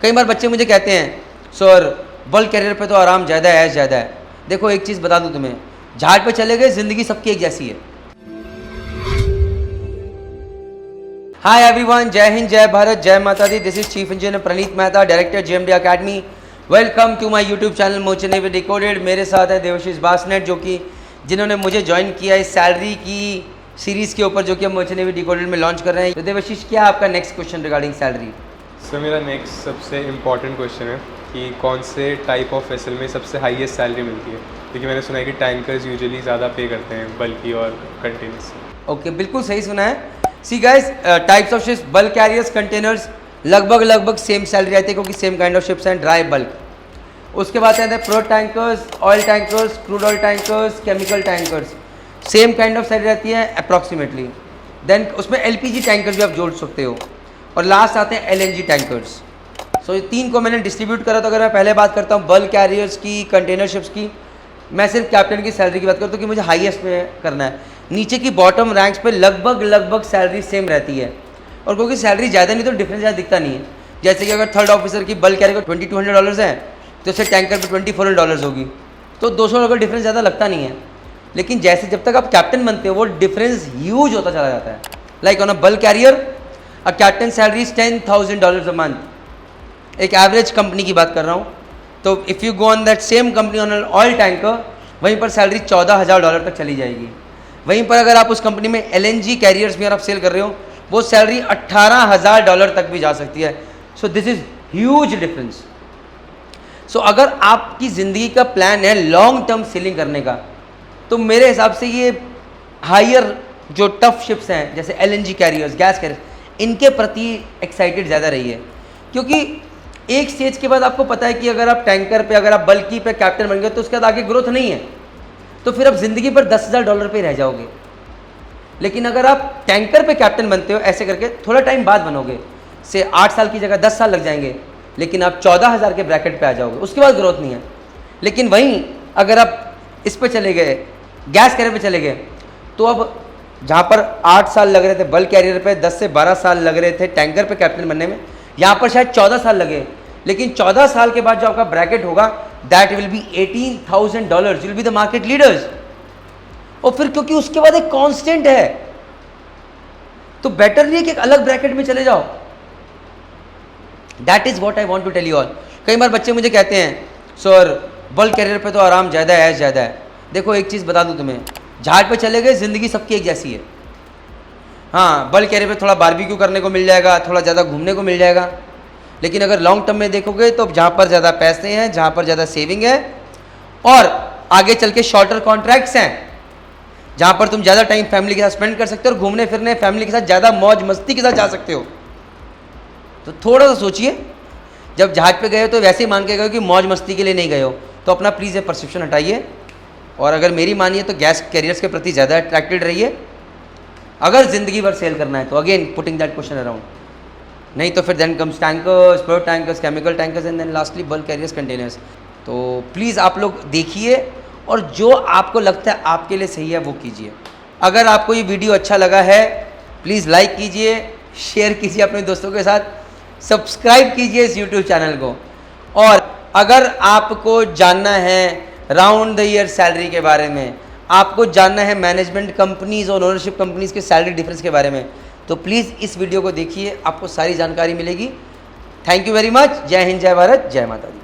कई बार बच्चे मुझे कहते हैं सर बल्क कैरियर पे तो आराम ज़्यादा है, ज़्यादा है। देखो एक चीज़ बता दूं तुम्हें, जहाज पे चले गए, ज़िंदगी सबकी एक जैसी है। हाय एवरीवन, जय हिंद, जय भारत, जय माता दी। This is chief engineer Praneet Mehta, director JMD academy. Welcome to my YouTube channel merchant navy decoded. मेरे साथ है देवशीष बासनेट, जो कि जिन्होंने मुझे ज्वाइन किया इस सैलरी की सीरीज़ के ऊपर, जो कि हम मोचन नेवी डिकोडेड में लॉन्च कर रहे हैं। तो देवशीष, क्या आपका next question regarding salary? Sir मेरा नेक्स्ट सबसे इम्पॉर्टेंट क्वेश्चन है कि कौन से टाइप ऑफ वेसल में सबसे हाईएस्ट सैलरी मिलती है, क्योंकि मैंने सुना है कि टैंकर्स यूजुअली ज़्यादा पे करते हैं बल्कि और कंटेनर्स। ओके, बिल्कुल सही सुना है। See guys, types of ships, bulk carriers, containers, लगभग सेम सैलरी रहती है, क्योंकि सेम काइंड ऑफ शिप्स हैं, ड्राई बल्क। उसके बाद आते हैं prod tankers, oil tankers, crude oil tankers, chemical tankers. Same kind of salary रहती है अप्रॉक्सीमेटली। देन उसमें एलपीजी टैंकर्स भी आप जोड़ सकते हो। और लास्ट आते हैं एलएनजी टैंकर्स। सो ये तीन को मैंने डिस्ट्रीब्यूट करा। तो अगर मैं पहले बात करता हूँ बल्क कैरियर्स की, कंटेनर शिप्स की, मैं सिर्फ कैप्टन की सैलरी की बात करता हूँ कि मुझे हाईएस्ट में करना है। नीचे की बॉटम रैंक्स पे लगभग सैलरी सेम रहती है, और क्योंकि सैलरी ज़्यादा नहीं तो डिफरेंस ज़्यादा दिखता नहीं है। जैसे कि अगर थर्ड ऑफिसर की बल्क कैरियर को $2200 है, तो उससे टैंकर पे $2400 होगी, तो $200 का डिफरेंस ज़्यादा लगता नहीं है। लेकिन जैसे जब तक आप कैप्टन बनते हो, वो डिफरेंस ह्यूज होता चला जाता है। Like on a bulk carrier, a captain salary is $10,000 a month. एक एवरेज कंपनी की बात कर रहा हूँ। तो if you go on that same company on oil tanker, वहीं पर सैलरी $14,000 तक चली जाएगी। वहीं पर अगर आप उस कंपनी में एलएनजी कैरियर्स में अगर आप सेल कर रहे हो, वो सैलरी $18,000 तक भी जा सकती है। So this is huge difference. So अगर आपकी ज़िंदगी का प्लान है लॉन्ग टर्म सेलिंग करने का, तो मेरे हिसाब से ये हायर जो टफ शिप्स हैं, जैसे एलएनजी कैरियर्स, गैस कैरियर्स, इनके प्रति एक्साइटेड ज़्यादा रही है। क्योंकि एक स्टेज के बाद आपको पता है कि अगर आप टैंकर पे, अगर आप बल्कि पे कैप्टन बन गए, तो उसके बाद आगे ग्रोथ नहीं है, तो फिर आप ज़िंदगी पर $10,000 पे रह जाओगे। लेकिन अगर आप टैंकर पे कैप्टन बनते हो, ऐसे करके थोड़ा टाइम बाद बनोगे, से 8 साल की जगह 10 साल लग जाएंगे, लेकिन आप 14,000 के ब्रैकेट पे आ जाओगे, उसके बाद ग्रोथ नहीं है। लेकिन वहीं अगर आप इस पे चले गए, गैस कैरियर पे चले गए, तो अब जहाँ पर 8 साल लग रहे थे बल्क कैरियर पे, 10 से 12 साल लग रहे थे टैंकर पे कैप्टन बनने में, यहाँ पर शायद 14 साल लगे। लेकिन 14 साल के बाद जो आपका ब्रैकेट होगा, that will be $18,000, you will be the market leaders. और फिर क्योंकि उसके बाद एक कांस्टेंट है, तो बेटर नहीं है कि एक अलग ब्रैकेट में चले जाओ। That is what I want to tell you all. कई बार बच्चे मुझे कहते हैं सर बल्क कैरियर पे तो आराम ज़्यादा है, ज़्यादा है। देखो एक चीज़ बता दूं तुम्हें, जहाज पे चले गए, ज़िंदगी सबकी एक जैसी है। हाँ, बल्क कैरियर पे थोड़ा बारबेक्यू करने को मिल जाएगा, थोड़ा ज़्यादा घूमने को मिल जाएगा। लेकिन अगर लॉन्ग टर्म में देखोगे, तो जहाँ पर ज़्यादा पैसे हैं, जहाँ पर ज़्यादा सेविंग है, और आगे चल के शॉर्टर कॉन्ट्रैक्ट्स हैं, जहाँ पर तुम ज़्यादा टाइम फैमिली के साथ स्पेंड कर सकते हो, और घूमने फिरने फैमिली के साथ ज़्यादा मौज मस्ती के साथ जा सकते हो। तो थोड़ा सा सोचिए, जब जहाज पे गए हो तो वैसे ही मान के गए हो कि मौज मस्ती के लिए नहीं गए हो, तो अपना प्लीज़ ये परसेप्शन हटाइए। और अगर मेरी मानिए तो गैस कैरियर्स के प्रति ज़्यादा अट्रैक्टेड रहिए। अगर ज़िंदगी भर सेल करना है तो again putting that question around, नहीं तो फिर then comes tankers, prod tankers, chemical tankers, and then lastly bulk carriers, containers. तो प्लीज़ आप लोग देखिए, और जो आपको लगता है आपके लिए सही है वो कीजिए। अगर आपको ये वीडियो अच्छा लगा है, प्लीज़ लाइक कीजिए, शेयर कीजिए अपने दोस्तों के साथ, सब्सक्राइब कीजिए इस यूट्यूब चैनल को। और अगर आपको जानना है राउंड द ईयर सैलरी के बारे में, आपको जानना है मैनेजमेंट कंपनीज़ और ओनरशिप कंपनीज़ के सैलरी डिफरेंस के बारे में, तो प्लीज़ इस वीडियो को देखिए, आपको सारी जानकारी मिलेगी। Thank you very much. जय हिंद, जय भारत, जय माता दी।